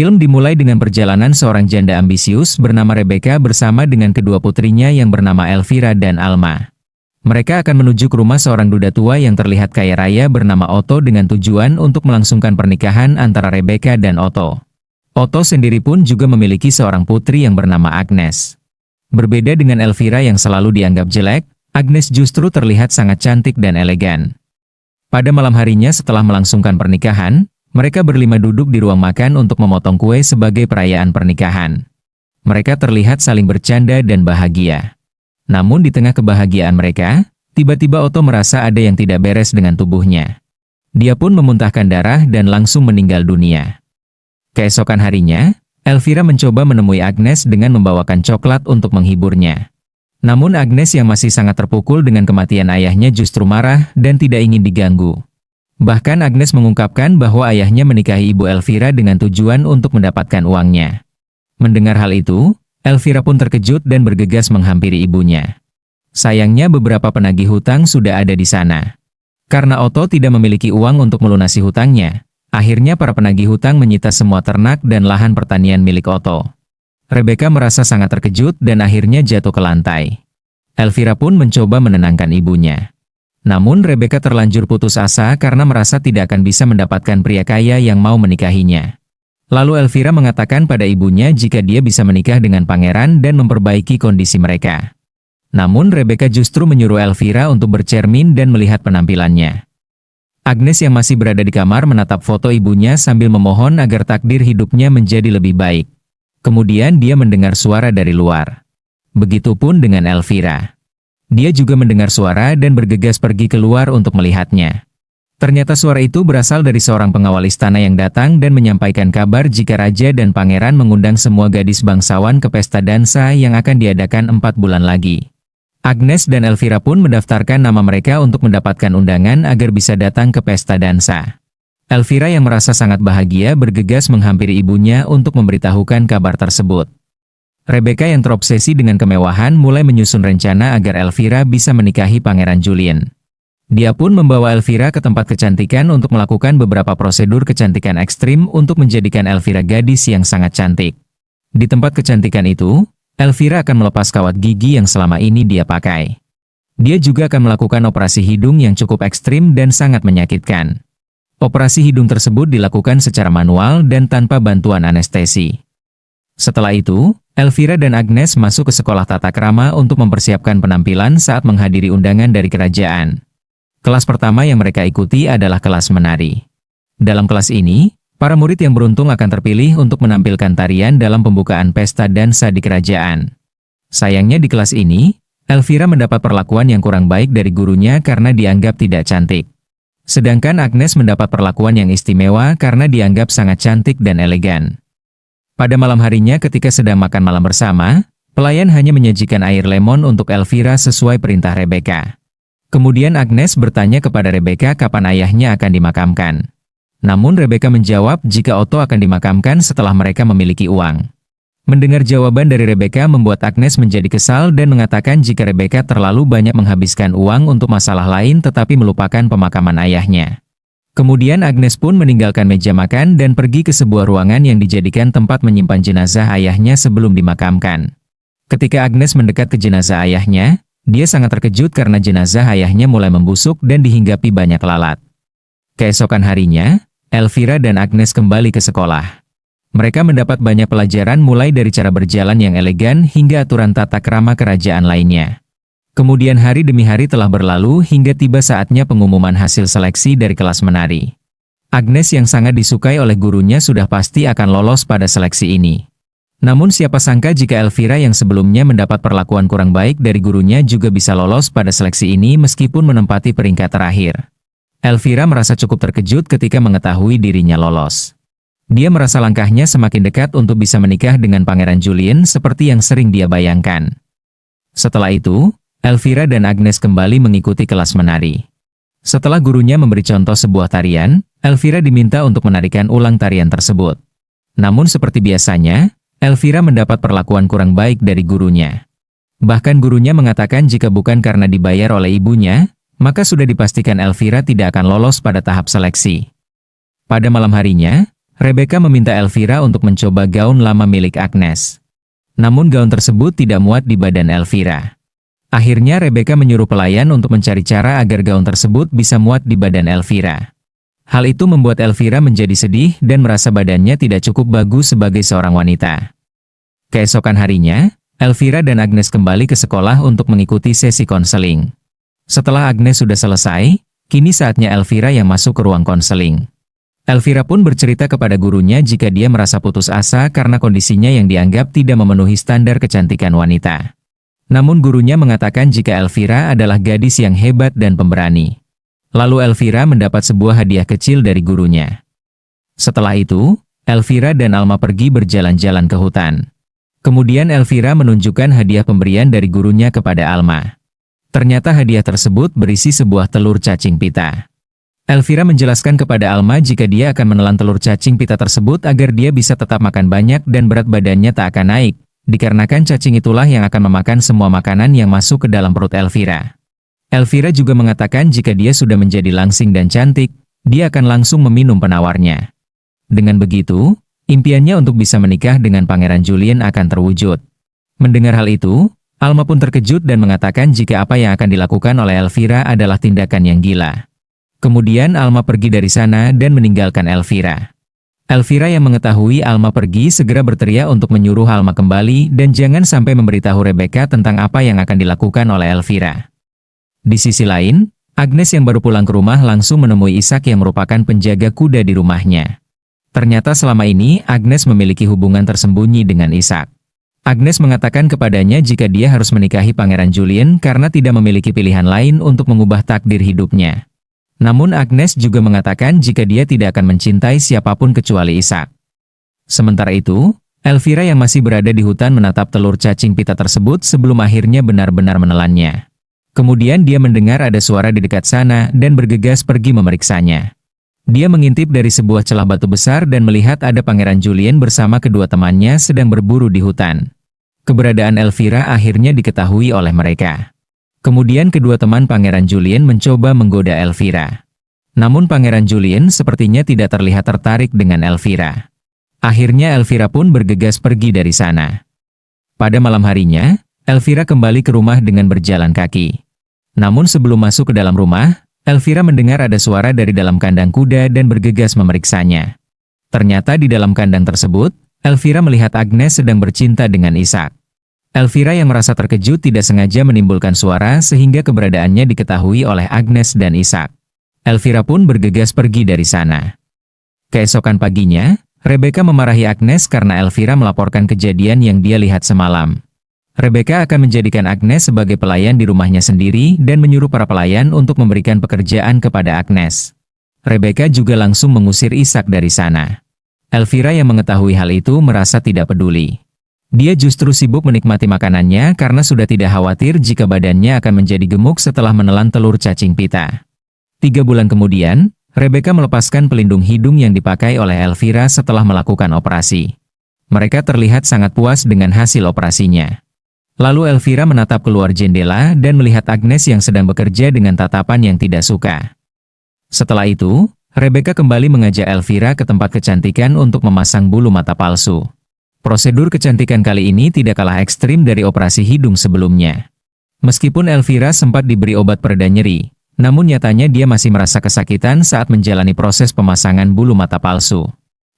Film dimulai dengan perjalanan seorang janda ambisius bernama Rebecca bersama dengan kedua putrinya yang bernama Elvira dan Alma. Mereka akan menuju ke rumah seorang duda tua yang terlihat kaya raya bernama Otto dengan tujuan untuk melangsungkan pernikahan antara Rebecca dan Otto. Otto sendiri pun juga memiliki seorang putri yang bernama Agnes. Berbeda dengan Elvira yang selalu dianggap jelek, Agnes justru terlihat sangat cantik dan elegan. Pada malam harinya setelah melangsungkan pernikahan, mereka berlima duduk di ruang makan untuk memotong kue sebagai perayaan pernikahan. Mereka terlihat saling bercanda dan bahagia. Namun di tengah kebahagiaan mereka, tiba-tiba Otto merasa ada yang tidak beres dengan tubuhnya. Dia pun memuntahkan darah dan langsung meninggal dunia. Keesokan harinya, Elvira mencoba menemui Agnes dengan membawakan coklat untuk menghiburnya. Namun Agnes yang masih sangat terpukul dengan kematian ayahnya justru marah dan tidak ingin diganggu. Bahkan Agnes mengungkapkan bahwa ayahnya menikahi ibu Elvira dengan tujuan untuk mendapatkan uangnya. Mendengar hal itu, Elvira pun terkejut dan bergegas menghampiri ibunya. Sayangnya beberapa penagih hutang sudah ada di sana. Karena Otto tidak memiliki uang untuk melunasi hutangnya, akhirnya para penagih hutang menyita semua ternak dan lahan pertanian milik Otto. Rebecca merasa sangat terkejut dan akhirnya jatuh ke lantai. Elvira pun mencoba menenangkan ibunya. Namun Rebecca terlanjur putus asa karena merasa tidak akan bisa mendapatkan pria kaya yang mau menikahinya. Lalu Elvira mengatakan pada ibunya jika dia bisa menikah dengan pangeran dan memperbaiki kondisi mereka. Namun Rebecca justru menyuruh Elvira untuk bercermin dan melihat penampilannya. Agnes yang masih berada di kamar menatap foto ibunya sambil memohon agar takdir hidupnya menjadi lebih baik. Kemudian dia mendengar suara dari luar. Begitupun dengan Elvira. Dia juga mendengar suara dan bergegas pergi keluar untuk melihatnya. Ternyata suara itu berasal dari seorang pengawal istana yang datang dan menyampaikan kabar jika raja dan pangeran mengundang semua gadis bangsawan ke pesta dansa yang akan diadakan 4 bulan lagi. Agnes dan Elvira pun mendaftarkan nama mereka untuk mendapatkan undangan agar bisa datang ke pesta dansa. Elvira yang merasa sangat bahagia bergegas menghampiri ibunya untuk memberitahukan kabar tersebut. Rebecca yang terobsesi dengan kemewahan mulai menyusun rencana agar Elvira bisa menikahi Pangeran Julian. Dia pun membawa Elvira ke tempat kecantikan untuk melakukan beberapa prosedur kecantikan ekstrim untuk menjadikan Elvira gadis yang sangat cantik. Di tempat kecantikan itu, Elvira akan melepas kawat gigi yang selama ini dia pakai. Dia juga akan melakukan operasi hidung yang cukup ekstrim dan sangat menyakitkan. Operasi hidung tersebut dilakukan secara manual dan tanpa bantuan anestesi. Setelah itu, Elvira dan Agnes masuk ke sekolah tata krama untuk mempersiapkan penampilan saat menghadiri undangan dari kerajaan. Kelas pertama yang mereka ikuti adalah kelas menari. Dalam kelas ini, para murid yang beruntung akan terpilih untuk menampilkan tarian dalam pembukaan pesta dansa di kerajaan. Sayangnya di kelas ini, Elvira mendapat perlakuan yang kurang baik dari gurunya karena dianggap tidak cantik. Sedangkan Agnes mendapat perlakuan yang istimewa karena dianggap sangat cantik dan elegan. Pada malam harinya ketika sedang makan malam bersama, pelayan hanya menyajikan air lemon untuk Elvira sesuai perintah Rebecca. Kemudian Agnes bertanya kepada Rebecca kapan ayahnya akan dimakamkan. Namun Rebecca menjawab jika Otto akan dimakamkan setelah mereka memiliki uang. Mendengar jawaban dari Rebecca membuat Agnes menjadi kesal dan mengatakan jika Rebecca terlalu banyak menghabiskan uang untuk masalah lain tetapi melupakan pemakaman ayahnya. Kemudian Agnes pun meninggalkan meja makan dan pergi ke sebuah ruangan yang dijadikan tempat menyimpan jenazah ayahnya sebelum dimakamkan. Ketika Agnes mendekat ke jenazah ayahnya, dia sangat terkejut karena jenazah ayahnya mulai membusuk dan dihinggapi banyak lalat. Keesokan harinya, Elvira dan Agnes kembali ke sekolah. Mereka mendapat banyak pelajaran mulai dari cara berjalan yang elegan hingga aturan tata krama kerajaan lainnya. Kemudian hari demi hari telah berlalu hingga tiba saatnya pengumuman hasil seleksi dari kelas menari. Agnes yang sangat disukai oleh gurunya sudah pasti akan lolos pada seleksi ini. Namun siapa sangka jika Elvira yang sebelumnya mendapat perlakuan kurang baik dari gurunya juga bisa lolos pada seleksi ini meskipun menempati peringkat terakhir. Elvira merasa cukup terkejut ketika mengetahui dirinya lolos. Dia merasa langkahnya semakin dekat untuk bisa menikah dengan Pangeran Julian seperti yang sering dia bayangkan. Setelah itu, Elvira dan Agnes kembali mengikuti kelas menari. Setelah gurunya memberi contoh sebuah tarian, Elvira diminta untuk menarikan ulang tarian tersebut. Namun seperti biasanya, Elvira mendapat perlakuan kurang baik dari gurunya. Bahkan gurunya mengatakan jika bukan karena dibayar oleh ibunya, maka sudah dipastikan Elvira tidak akan lolos pada tahap seleksi. Pada malam harinya, Rebecca meminta Elvira untuk mencoba gaun lama milik Agnes. Namun gaun tersebut tidak muat di badan Elvira. Akhirnya Rebecca menyuruh pelayan untuk mencari cara agar gaun tersebut bisa muat di badan Elvira. Hal itu membuat Elvira menjadi sedih dan merasa badannya tidak cukup bagus sebagai seorang wanita. Keesokan harinya, Elvira dan Agnes kembali ke sekolah untuk mengikuti sesi konseling. Setelah Agnes sudah selesai, kini saatnya Elvira yang masuk ke ruang konseling. Elvira pun bercerita kepada gurunya jika dia merasa putus asa karena kondisinya yang dianggap tidak memenuhi standar kecantikan wanita. Namun gurunya mengatakan jika Elvira adalah gadis yang hebat dan pemberani. Lalu Elvira mendapat sebuah hadiah kecil dari gurunya. Setelah itu, Elvira dan Alma pergi berjalan-jalan ke hutan. Kemudian Elvira menunjukkan hadiah pemberian dari gurunya kepada Alma. Ternyata hadiah tersebut berisi sebuah telur cacing pita. Elvira menjelaskan kepada Alma jika dia akan menelan telur cacing pita tersebut agar dia bisa tetap makan banyak dan berat badannya tak akan naik, dikarenakan cacing itulah yang akan memakan semua makanan yang masuk ke dalam perut Elvira. Elvira juga mengatakan jika dia sudah menjadi langsing dan cantik, dia akan langsung meminum penawarnya. Dengan begitu, impiannya untuk bisa menikah dengan Pangeran Julien akan terwujud. Mendengar hal itu, Alma pun terkejut dan mengatakan jika apa yang akan dilakukan oleh Elvira adalah tindakan yang gila. Kemudian Alma pergi dari sana dan meninggalkan Elvira. Elvira yang mengetahui Alma pergi segera berteriak untuk menyuruh Alma kembali dan jangan sampai memberitahu Rebecca tentang apa yang akan dilakukan oleh Elvira. Di sisi lain, Agnes yang baru pulang ke rumah langsung menemui Ishak yang merupakan penjaga kuda di rumahnya. Ternyata selama ini Agnes memiliki hubungan tersembunyi dengan Ishak. Agnes mengatakan kepadanya jika dia harus menikahi Pangeran Julien karena tidak memiliki pilihan lain untuk mengubah takdir hidupnya. Namun Agnes juga mengatakan jika dia tidak akan mencintai siapapun kecuali Ishak. Sementara itu, Elvira yang masih berada di hutan menatap telur cacing pita tersebut sebelum akhirnya benar-benar menelannya. Kemudian dia mendengar ada suara di dekat sana dan bergegas pergi memeriksanya. Dia mengintip dari sebuah celah batu besar dan melihat ada Pangeran Julien bersama kedua temannya sedang berburu di hutan. Keberadaan Elvira akhirnya diketahui oleh mereka. Kemudian kedua teman Pangeran Julien mencoba menggoda Elvira. Namun Pangeran Julien sepertinya tidak terlihat tertarik dengan Elvira. Akhirnya Elvira pun bergegas pergi dari sana. Pada malam harinya, Elvira kembali ke rumah dengan berjalan kaki. Namun sebelum masuk ke dalam rumah, Elvira mendengar ada suara dari dalam kandang kuda dan bergegas memeriksanya. Ternyata di dalam kandang tersebut, Elvira melihat Agnes sedang bercinta dengan Ishak. Elvira yang merasa terkejut tidak sengaja menimbulkan suara sehingga keberadaannya diketahui oleh Agnes dan Ishak. Elvira pun bergegas pergi dari sana. Keesokan paginya, Rebecca memarahi Agnes karena Elvira melaporkan kejadian yang dia lihat semalam. Rebecca akan menjadikan Agnes sebagai pelayan di rumahnya sendiri dan menyuruh para pelayan untuk memberikan pekerjaan kepada Agnes. Rebecca juga langsung mengusir Ishak dari sana. Elvira yang mengetahui hal itu merasa tidak peduli. Dia justru sibuk menikmati makanannya karena sudah tidak khawatir jika badannya akan menjadi gemuk setelah menelan telur cacing pita. 3 bulan kemudian, Rebecca melepaskan pelindung hidung yang dipakai oleh Elvira setelah melakukan operasi. Mereka terlihat sangat puas dengan hasil operasinya. Lalu Elvira menatap keluar jendela dan melihat Agnes yang sedang bekerja dengan tatapan yang tidak suka. Setelah itu, Rebecca kembali mengajak Elvira ke tempat kecantikan untuk memasang bulu mata palsu. Prosedur kecantikan kali ini tidak kalah ekstrim dari operasi hidung sebelumnya. Meskipun Elvira sempat diberi obat pereda nyeri, namun nyatanya dia masih merasa kesakitan saat menjalani proses pemasangan bulu mata palsu.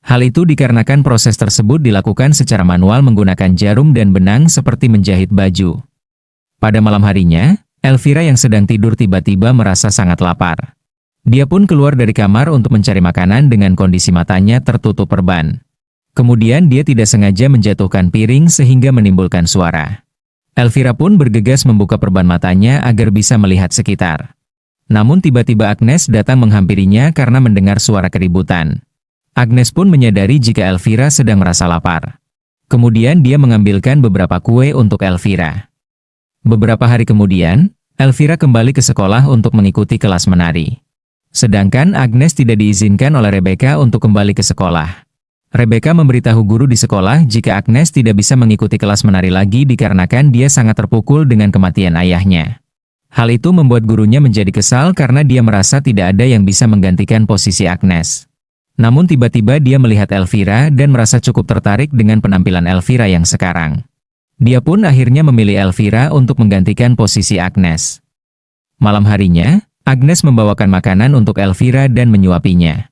Hal itu dikarenakan proses tersebut dilakukan secara manual menggunakan jarum dan benang seperti menjahit baju. Pada malam harinya, Elvira yang sedang tidur tiba-tiba merasa sangat lapar. Dia pun keluar dari kamar untuk mencari makanan dengan kondisi matanya tertutup perban. Kemudian dia tidak sengaja menjatuhkan piring sehingga menimbulkan suara. Elvira pun bergegas membuka perban matanya agar bisa melihat sekitar. Namun tiba-tiba Agnes datang menghampirinya karena mendengar suara keributan. Agnes pun menyadari jika Elvira sedang merasa lapar. Kemudian dia mengambilkan beberapa kue untuk Elvira. Beberapa hari kemudian, Elvira kembali ke sekolah untuk mengikuti kelas menari. Sedangkan Agnes tidak diizinkan oleh Rebecca untuk kembali ke sekolah. Rebecca memberitahu guru di sekolah jika Agnes tidak bisa mengikuti kelas menari lagi dikarenakan dia sangat terpukul dengan kematian ayahnya. Hal itu membuat gurunya menjadi kesal karena dia merasa tidak ada yang bisa menggantikan posisi Agnes. Namun tiba-tiba dia melihat Elvira dan merasa cukup tertarik dengan penampilan Elvira yang sekarang. Dia pun akhirnya memilih Elvira untuk menggantikan posisi Agnes. Malam harinya, Agnes membawakan makanan untuk Elvira dan menyuapinya.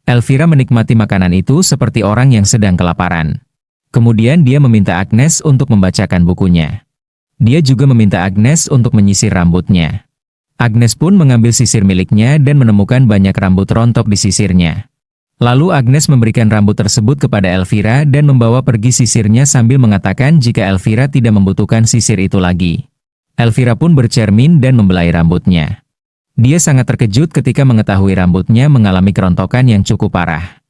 Elvira menikmati makanan itu seperti orang yang sedang kelaparan. Kemudian dia meminta Agnes untuk membacakan bukunya. Dia juga meminta Agnes untuk menyisir rambutnya. Agnes pun mengambil sisir miliknya dan menemukan banyak rambut rontok di sisirnya. Lalu Agnes memberikan rambut tersebut kepada Elvira dan membawa pergi sisirnya sambil mengatakan jika Elvira tidak membutuhkan sisir itu lagi. Elvira pun bercermin dan membelai rambutnya. Dia sangat terkejut ketika mengetahui rambutnya mengalami kerontokan yang cukup parah.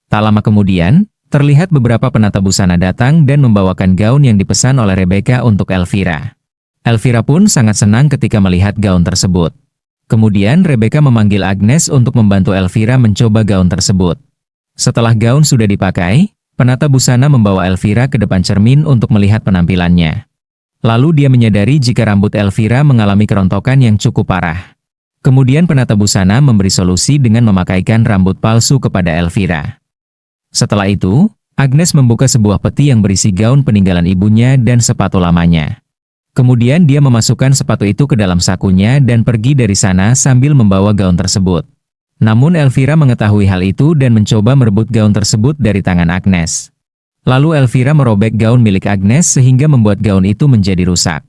Tak lama kemudian, terlihat beberapa penata busana datang dan membawakan gaun yang dipesan oleh Rebecca untuk Elvira. Elvira pun sangat senang ketika melihat gaun tersebut. Kemudian Rebecca memanggil Agnes untuk membantu Elvira mencoba gaun tersebut. Setelah gaun sudah dipakai, penata busana membawa Elvira ke depan cermin untuk melihat penampilannya. Lalu dia menyadari jika rambut Elvira mengalami kerontokan yang cukup parah. Kemudian penata busana memberi solusi dengan memakaikan rambut palsu kepada Elvira. Setelah itu, Agnes membuka sebuah peti yang berisi gaun peninggalan ibunya dan sepatu lamanya. Kemudian dia memasukkan sepatu itu ke dalam sakunya dan pergi dari sana sambil membawa gaun tersebut. Namun Elvira mengetahui hal itu dan mencoba merebut gaun tersebut dari tangan Agnes. Lalu Elvira merobek gaun milik Agnes sehingga membuat gaun itu menjadi rusak.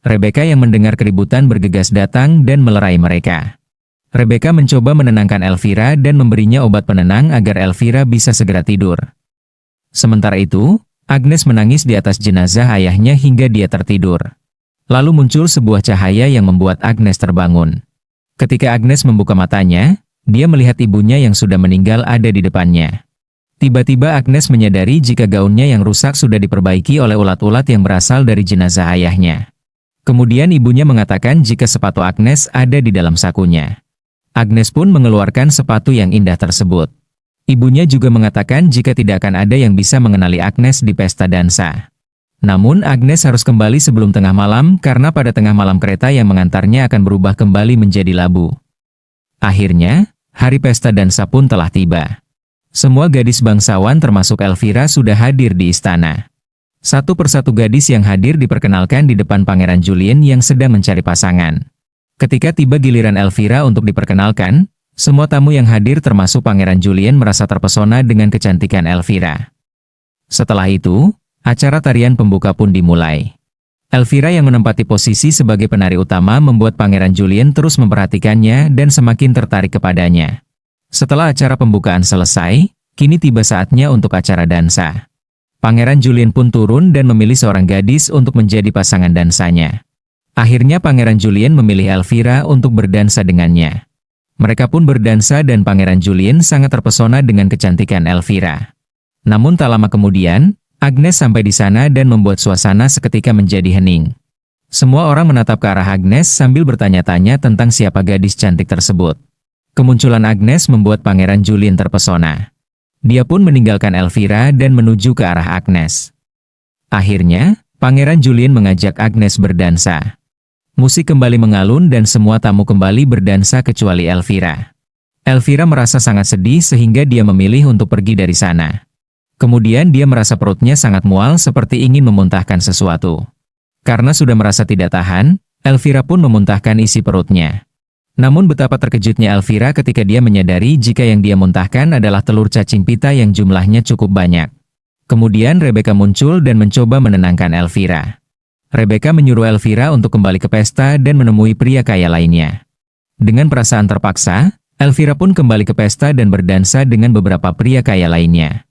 Rebecca yang mendengar keributan bergegas datang dan melerai mereka. Rebecca mencoba menenangkan Elvira dan memberinya obat penenang agar Elvira bisa segera tidur. Sementara itu, Agnes menangis di atas jenazah ayahnya hingga dia tertidur. Lalu muncul sebuah cahaya yang membuat Agnes terbangun. Ketika Agnes membuka matanya, dia melihat ibunya yang sudah meninggal ada di depannya. Tiba-tiba Agnes menyadari jika gaunnya yang rusak sudah diperbaiki oleh ulat-ulat yang berasal dari jenazah ayahnya. Kemudian ibunya mengatakan jika sepatu Agnes ada di dalam sakunya. Agnes pun mengeluarkan sepatu yang indah tersebut. Ibunya juga mengatakan jika tidak akan ada yang bisa mengenali Agnes di pesta dansa. Namun Agnes harus kembali sebelum tengah malam karena pada tengah malam kereta yang mengantarnya akan berubah kembali menjadi labu. Akhirnya, hari pesta dansa pun telah tiba. Semua gadis bangsawan termasuk Elvira sudah hadir di istana. Satu persatu gadis yang hadir diperkenalkan di depan Pangeran Julien yang sedang mencari pasangan. Ketika tiba giliran Elvira untuk diperkenalkan, semua tamu yang hadir termasuk Pangeran Julien merasa terpesona dengan kecantikan Elvira. Setelah itu, acara tarian pembuka pun dimulai. Elvira yang menempati posisi sebagai penari utama membuat Pangeran Julien terus memperhatikannya dan semakin tertarik kepadanya. Setelah acara pembukaan selesai, kini tiba saatnya untuk acara dansa. Pangeran Julien pun turun dan memilih seorang gadis untuk menjadi pasangan dansanya. Akhirnya Pangeran Julien memilih Elvira untuk berdansa dengannya. Mereka pun berdansa dan Pangeran Julien sangat terpesona dengan kecantikan Elvira. Namun tak lama kemudian, Agnes sampai di sana dan membuat suasana seketika menjadi hening. Semua orang menatap ke arah Agnes sambil bertanya-tanya tentang siapa gadis cantik tersebut. Kemunculan Agnes membuat Pangeran Julien terpesona. Dia pun meninggalkan Elvira dan menuju ke arah Agnes. Akhirnya, Pangeran Julien mengajak Agnes berdansa. Musik kembali mengalun dan semua tamu kembali berdansa kecuali Elvira. Elvira merasa sangat sedih sehingga dia memilih untuk pergi dari sana. Kemudian dia merasa perutnya sangat mual seperti ingin memuntahkan sesuatu. Karena sudah merasa tidak tahan, Elvira pun memuntahkan isi perutnya. Namun betapa terkejutnya Elvira ketika dia menyadari jika yang dia muntahkan adalah telur cacing pita yang jumlahnya cukup banyak. Kemudian Rebecca muncul dan mencoba menenangkan Elvira. Rebecca menyuruh Elvira untuk kembali ke pesta dan menemui pria kaya lainnya. Dengan perasaan terpaksa, Elvira pun kembali ke pesta dan berdansa dengan beberapa pria kaya lainnya.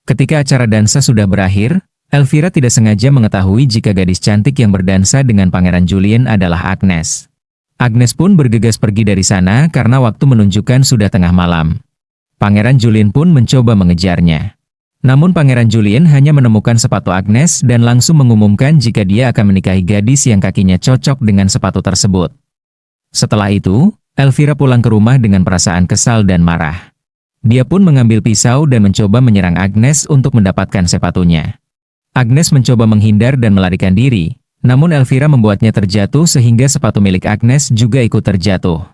Ketika acara dansa sudah berakhir, Elvira tidak sengaja mengetahui jika gadis cantik yang berdansa dengan Pangeran Julien adalah Agnes. Agnes pun bergegas pergi dari sana karena waktu menunjukkan sudah tengah malam. Pangeran Julien pun mencoba mengejarnya. Namun Pangeran Julien hanya menemukan sepatu Agnes dan langsung mengumumkan jika dia akan menikahi gadis yang kakinya cocok dengan sepatu tersebut. Setelah itu, Elvira pulang ke rumah dengan perasaan kesal dan marah. Dia pun mengambil pisau dan mencoba menyerang Agnes untuk mendapatkan sepatunya. Agnes mencoba menghindar dan melarikan diri, namun Elvira membuatnya terjatuh sehingga sepatu milik Agnes juga ikut terjatuh.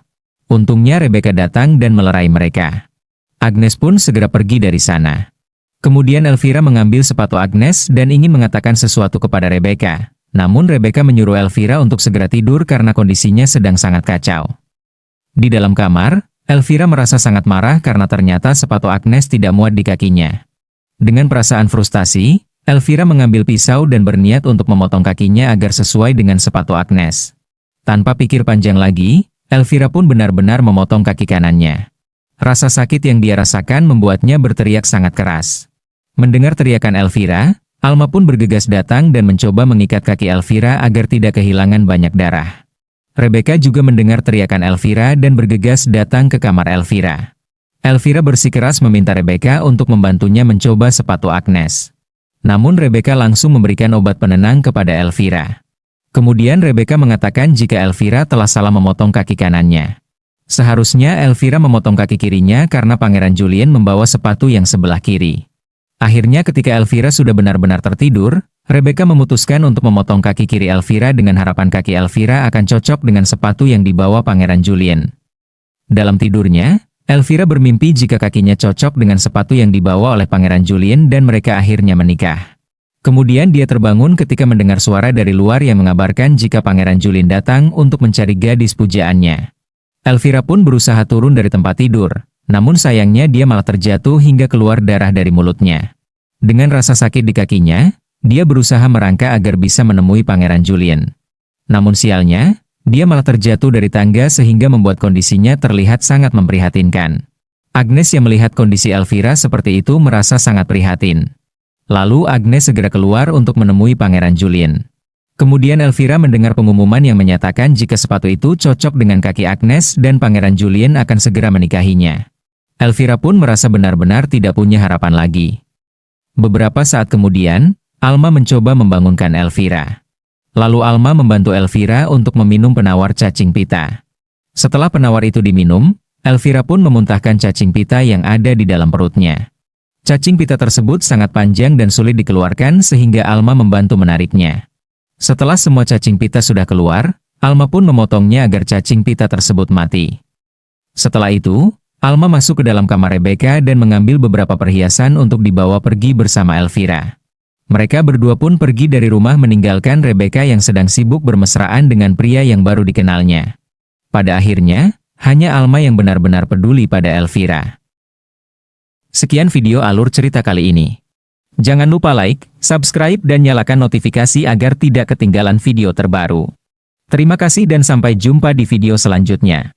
Untungnya Rebecca datang dan melerai mereka. Agnes pun segera pergi dari sana. Kemudian Elvira mengambil sepatu Agnes dan ingin mengatakan sesuatu kepada Rebecca. Namun Rebecca menyuruh Elvira untuk segera tidur karena kondisinya sedang sangat kacau. Di dalam kamar, Elvira merasa sangat marah karena ternyata sepatu Agnes tidak muat di kakinya. Dengan perasaan frustasi, Elvira mengambil pisau dan berniat untuk memotong kakinya agar sesuai dengan sepatu Agnes. Tanpa pikir panjang lagi, Elvira pun benar-benar memotong kaki kanannya. Rasa sakit yang dia rasakan membuatnya berteriak sangat keras. Mendengar teriakan Elvira, Alma pun bergegas datang dan mencoba mengikat kaki Elvira agar tidak kehilangan banyak darah. Rebecca juga mendengar teriakan Elvira dan bergegas datang ke kamar Elvira. Elvira bersikeras meminta Rebecca untuk membantunya mencoba sepatu Agnes. Namun Rebecca langsung memberikan obat penenang kepada Elvira. Kemudian Rebecca mengatakan jika Elvira telah salah memotong kaki kanannya. Seharusnya Elvira memotong kaki kirinya karena Pangeran Julien membawa sepatu yang sebelah kiri. Akhirnya ketika Elvira sudah benar-benar tertidur, Rebecca memutuskan untuk memotong kaki kiri Elvira dengan harapan kaki Elvira akan cocok dengan sepatu yang dibawa Pangeran Julien. Dalam tidurnya, Elvira bermimpi jika kakinya cocok dengan sepatu yang dibawa oleh Pangeran Julien dan mereka akhirnya menikah. Kemudian dia terbangun ketika mendengar suara dari luar yang mengabarkan jika Pangeran Julien datang untuk mencari gadis pujaannya. Elvira pun berusaha turun dari tempat tidur, namun sayangnya dia malah terjatuh hingga keluar darah dari mulutnya. Dengan rasa sakit di kakinya, dia berusaha merangkak agar bisa menemui Pangeran Julien. Namun sialnya, dia malah terjatuh dari tangga sehingga membuat kondisinya terlihat sangat memprihatinkan. Agnes yang melihat kondisi Elvira seperti itu merasa sangat prihatin. Lalu Agnes segera keluar untuk menemui Pangeran Julien. Kemudian Elvira mendengar pengumuman yang menyatakan jika sepatu itu cocok dengan kaki Agnes dan Pangeran Julien akan segera menikahinya. Elvira pun merasa benar-benar tidak punya harapan lagi. Beberapa saat kemudian, Alma mencoba membangunkan Elvira. Lalu Alma membantu Elvira untuk meminum penawar cacing pita. Setelah penawar itu diminum, Elvira pun memuntahkan cacing pita yang ada di dalam perutnya. Cacing pita tersebut sangat panjang dan sulit dikeluarkan sehingga Alma membantu menariknya. Setelah semua cacing pita sudah keluar, Alma pun memotongnya agar cacing pita tersebut mati. Setelah itu, Alma masuk ke dalam kamar Rebecca dan mengambil beberapa perhiasan untuk dibawa pergi bersama Elvira. Mereka berdua pun pergi dari rumah meninggalkan Rebecca yang sedang sibuk bermesraan dengan pria yang baru dikenalnya. Pada akhirnya, hanya Alma yang benar-benar peduli pada Elvira. Sekian video alur cerita kali ini. Jangan lupa like, subscribe dan nyalakan notifikasi agar tidak ketinggalan video terbaru. Terima kasih dan sampai jumpa di video selanjutnya.